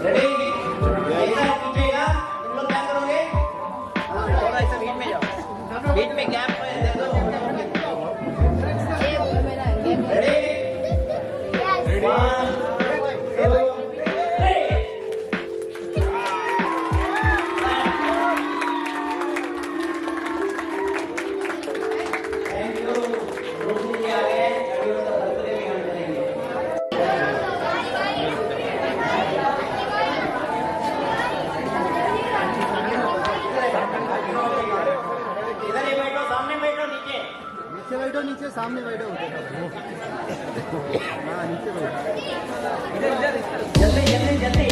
Ready ऐसा कीजिएगा तुम लोग क्या करोगे थोड़ा ऐसा बीच में जाओ बीच में गैप दे दो रेडी 1 2 नीचे बैठो नीचे सामने बैठो हाँ नीचे बैठो जल्दी जल्दी जल्दी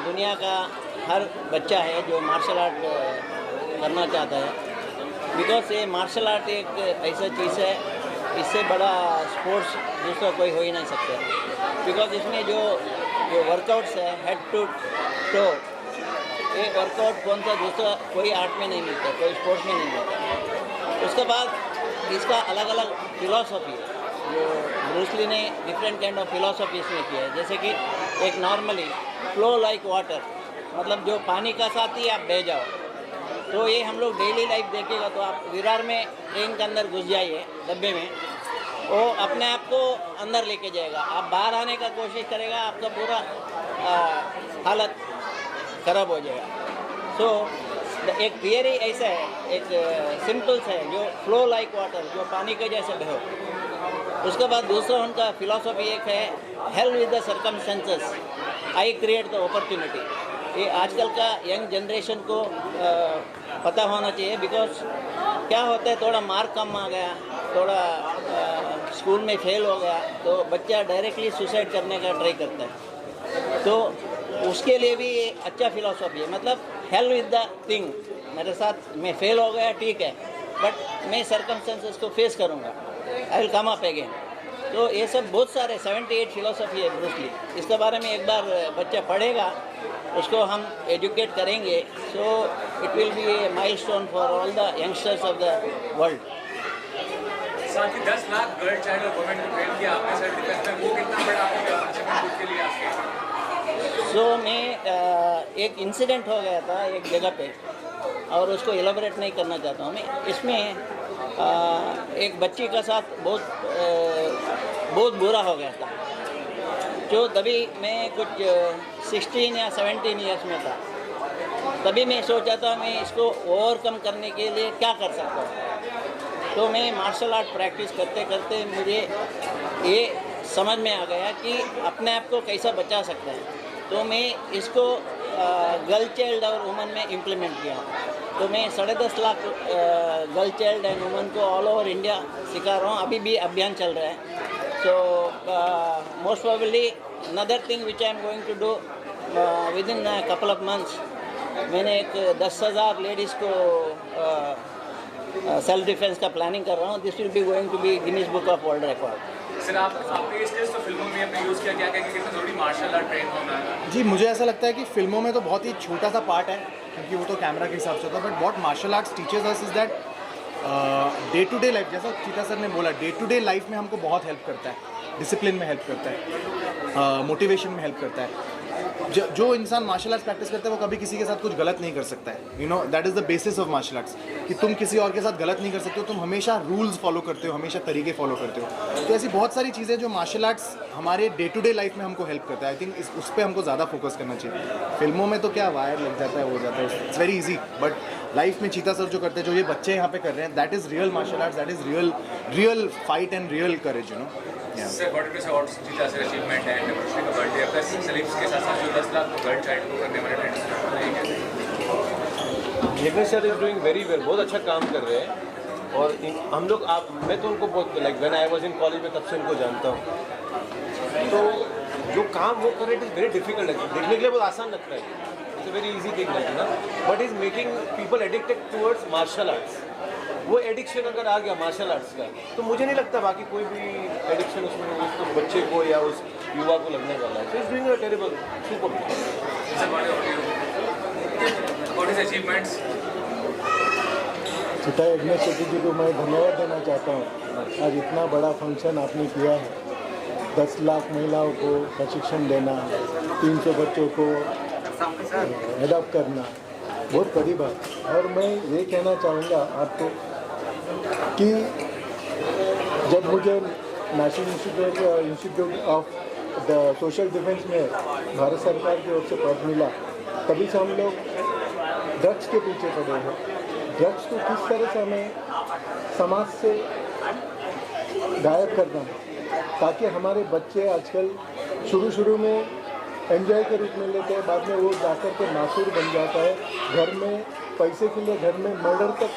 दुनिया का हर बच्चा है जो मार्शल आर्ट करना चाहता है बिकॉज ये मार्शल आर्ट एक ऐसा चीज़ है इससे बड़ा स्पोर्ट्स दूसरा कोई हो ही नहीं सकता बिकॉज इसमें जो वर्कआउट्स है हेड टू टो ये वर्कआउट कौन सा दूसरा कोई आर्ट में नहीं मिलता कोई स्पोर्ट्स में नहीं मिलता। उसके बाद इसका अलग अलग फिलॉसफी है जो ब्रूस ली ने डिफरेंट काइंड ऑफ फिलॉसफी इसमें किया है जैसे कि एक नॉर्मली फ्लो लाइक वाटर मतलब जो पानी का साथ ही आप बह जाओ तो ये हम लोग डेली लाइफ देखेगा तो आप विरार में ट्रेन के अंदर घुस जाइए डब्बे में वो अपने आप को अंदर लेके जाएगा आप बाहर आने का कोशिश करेगा आपका पूरा हालत खराब हो जाएगा। सो एक थियरी ऐसा है एक सिंपल्स है जो फ्लो लाइक वाटर जो पानी के जैसे बहो। उसके बाद दूसरा उनका फिलॉसफी एक है help with the circumstances I create the opportunity. ये आजकल का यंग जनरेशन को पता होना चाहिए बिकॉज क्या होता है थोड़ा मार्क कम आ गया थोड़ा स्कूल में फेल हो गया तो बच्चा डायरेक्टली सुसाइड करने का ट्राई करता है तो उसके लिए भी ये अच्छा फिलॉसफी है मतलब हेल्प विद द थिंग मेरे साथ मैं फेल हो गया ठीक है बट मैं सर्कमस्टेंसेस को फेस करूँगा I will come up again. तो ये सब बहुत सारे 78 फिलोसफी है ब्रूस ली। इसके बारे में एक बार बच्चा पढ़ेगा, उसको हम एजुकेट करेंगे, so it will be A milestone for all the youngsters of the world. साथ ही 10 लाख गर्ल चाइल्ड और वुमेन को ट्रेन किया आपने सेल्फ डिफेंस में, वो कितना बड़ा आपका अचीवमेंट खुद के लिए आपके? सो मैं एक इंसिडेंट हो गया था एक जगह पे, और उसको एलाबोरेट नहीं करना चाहता हूँ मैं। इसमें एक बच्ची का साथ बहुत बुरा हो गया था, जो तभी मैं कुछ 16 या 17 ईयर्स में था। तभी मैं सोचा था मैं इसको ओवरकम करने के लिए क्या कर सकता हूँ। तो मैं मार्शल आर्ट प्रैक्टिस करते करते मुझे ये समझ में आ गया कि अपने आप को कैसा बचा सकते हैं। तो मैं इसको गर्ल चाइल्ड और वुमन में इम्प्लीमेंट किया। तो मैं 10.5 lakh girl child and woman को ऑल ओवर इंडिया सिखा रहा हूँ। अभी भी अभियान चल रहा है। So most probably another thing which I am going to do within couple of months, मैंने एक 10,000 लेडीज़ को सेल्फ डिफेंस का प्लानिंग कर रहा हूँ। This will be going to be Guinness book of world record. Sir आपने इस तो फिल्मों में आपने यूज़ किया, क्या कहेंगे कितना जरूरी मार्शल आर्ट ट्रेन होना है? जी, मुझे ऐसा लगता है कि फिल्मों में तो बहुत ही छोटा सा पार्ट है, क्योंकि वो तो कैमरा के हिसाब से होता है, but what martial arts teachers us is that day to day life, जैसा चीता सर ने बोला, डे टू डे लाइफ में हमको बहुत हेल्प करता है, डिसिप्लिन में हेल्प करता है, मोटिवेशन में हेल्प करता है। जो इंसान मार्शल आर्ट्स प्रैक्टिस करता है वो कभी किसी के साथ कुछ गलत नहीं कर सकता है। You know, that is the basis of martial arts, कि तुम किसी और के साथ गलत नहीं कर सकते हो, तुम हमेशा रूल्स फॉलो करते हो, हमेशा तरीके फॉलो करते हो। तो ऐसी बहुत सारी चीज़ें जो मार्शल आर्ट्स हमारे डे टू डे लाइफ में हमको हेल्प करता है। आई थिंक उस पर हमको ज़्यादा फोकस करना चाहिए। फिल्मों में तो क्या वायर लग जाता है, हो जाता है, it's very easy, but life में चीता सर जो करते हैं, जो ये बच्चे यहाँ पे कर रहे हैं, that is real martial arts, that is real fight and real courage, you know. Sir what is award जीता सर अचीवमेंट है एंड ब्रूस ली का बर्थडे आपका सेलिब्स के साथ साथ जो 10 लाख को गर्ल चाइल्ड को करने वाले trends Yagnesh sir is doing very well, बहुत अच्छा काम कर रहे हैं। और हम लोग मैं तो उनको बहुत like when I was in college में तब से उनको जानता हूँ। तो जो काम वो कर रहे हैं इट इज़ वेरी डिफिकल्ट, देखने के लिए बहुत आसान लगता है, it's a very easy thing like ना, but is making people addicted towards martial arts. वो एडिक्शन अगर आ गया मार्शल आर्ट्स का, तो मुझे नहीं लगता बाकी कोई भी एडिक्शन उसमें उस बच्चे को या उस युवा को लगने वाला है। So it's doing a terrible super. What is achievements? चिता यज्ञेश चतुर्थी को मैं धन्यवाद देना चाहता हूँ। आज इतना बड़ा फंक्शन आपने किया है, 10 लाख महिलाओं को प्रशिक्षण देना, 300 बच्चों को एडॉप्ट करना, बहुत बड़ी बात। और मैं ये कहना चाहूँगा आपको कि जब मुझे national institute of the social defence में भारत सरकार की ओर से पद मिला, तभी से हम लोग ड्रग्स के पीछे पड़े हैं। ड्रग्स को किस तरह से हमें समाज से गायब करना है, ताकि हमारे बच्चे आजकल शुरू में एंजॉय के रूप में लेते हैं, बाद में वो जाकर के नासूर बन जाता है, घर में पैसे के लिए घर में मर्डर तक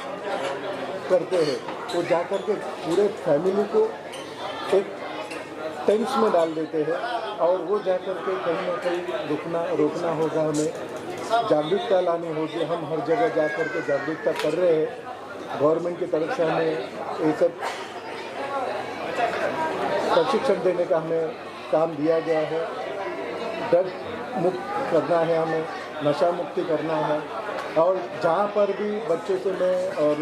करते हैं। वो जाकर के पूरे फैमिली को एक टेंस में डाल देते हैं, और वो जाकर के कहीं ना कहीं रोकना होगा, हमें जागरूकता लानी होगी। हम हर जगह जाकर के जागरूकता कर रहे हैं, गवर्नमेंट की तरफ से हमें ये सब प्रशिक्षण देने का हमें काम दिया गया है। ड्रग मुक्त करना है, हमें नशा मुक्ति करना है, और जहाँ पर भी बच्चों से मैं और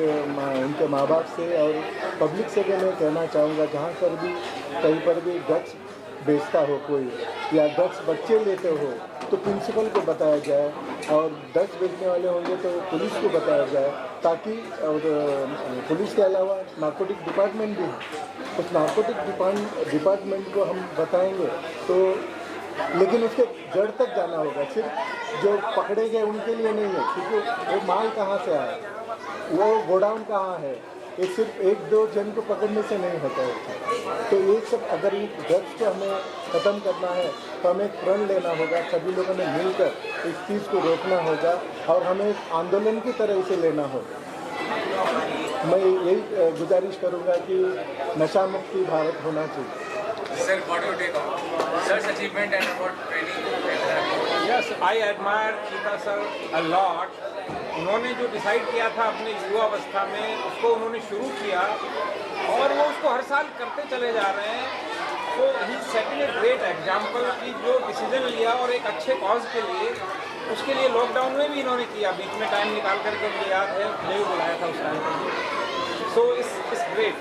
उनके माँ बाप से और पब्लिक से भी मैं कहना चाहूँगा, जहाँ पर भी कहीं पर भी ड्रग्स बेचता हो कोई या ड्रग्स बच्चे लेते हो तो प्रिंसिपल को बताया जाए, और ड्रग्स बेचने वाले होंगे तो पुलिस को बताया जाए, ताकि और पुलिस के अलावा नार्कोटिक डिपार्टमेंट भी है, उस नार्कोटिक डिपार्टमेंट को हम बताएंगे तो, लेकिन उसके जड़ तक जाना होगा। सिर्फ जो पकड़े गए उनके लिए नहीं है, क्योंकि वो माल कहाँ से आया, वो गोडाउन कहाँ है, ये सिर्फ 1-2 जन को पकड़ने से नहीं होता है। तो ये सब अगर ड्रग्स को हमें ख़त्म करना है तो हमें प्रण लेना होगा, सभी लोगों ने मिलकर इस चीज़ को रोकना होगा, और हमें एक आंदोलन की तरह इसे लेना होगा। मैं यही गुजारिश करूँगा कि नशा मुक्ति भारत होना चाहिए। Sir, what do you take on sir's achievement and about training? Yes, I admire चीता सर a lot. उन्होंने जो डिसाइड किया था अपने युवावस्था में, उसको उन्होंने शुरू किया और वो उसको हर साल करते चले जा रहे हैं। तो ही सेटिंग ए ग्रेट एग्जाम्पल कि जो डिसीजन लिया और एक अच्छे कॉज के लिए, उसके लिए लॉकडाउन में भी इन्होंने किया, बीच में टाइम निकाल करके, मुझे याद है मुझे बुलाया था उस टाइम पर। So it's great,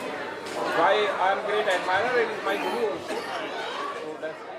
why I am great admirer, it is my guru also.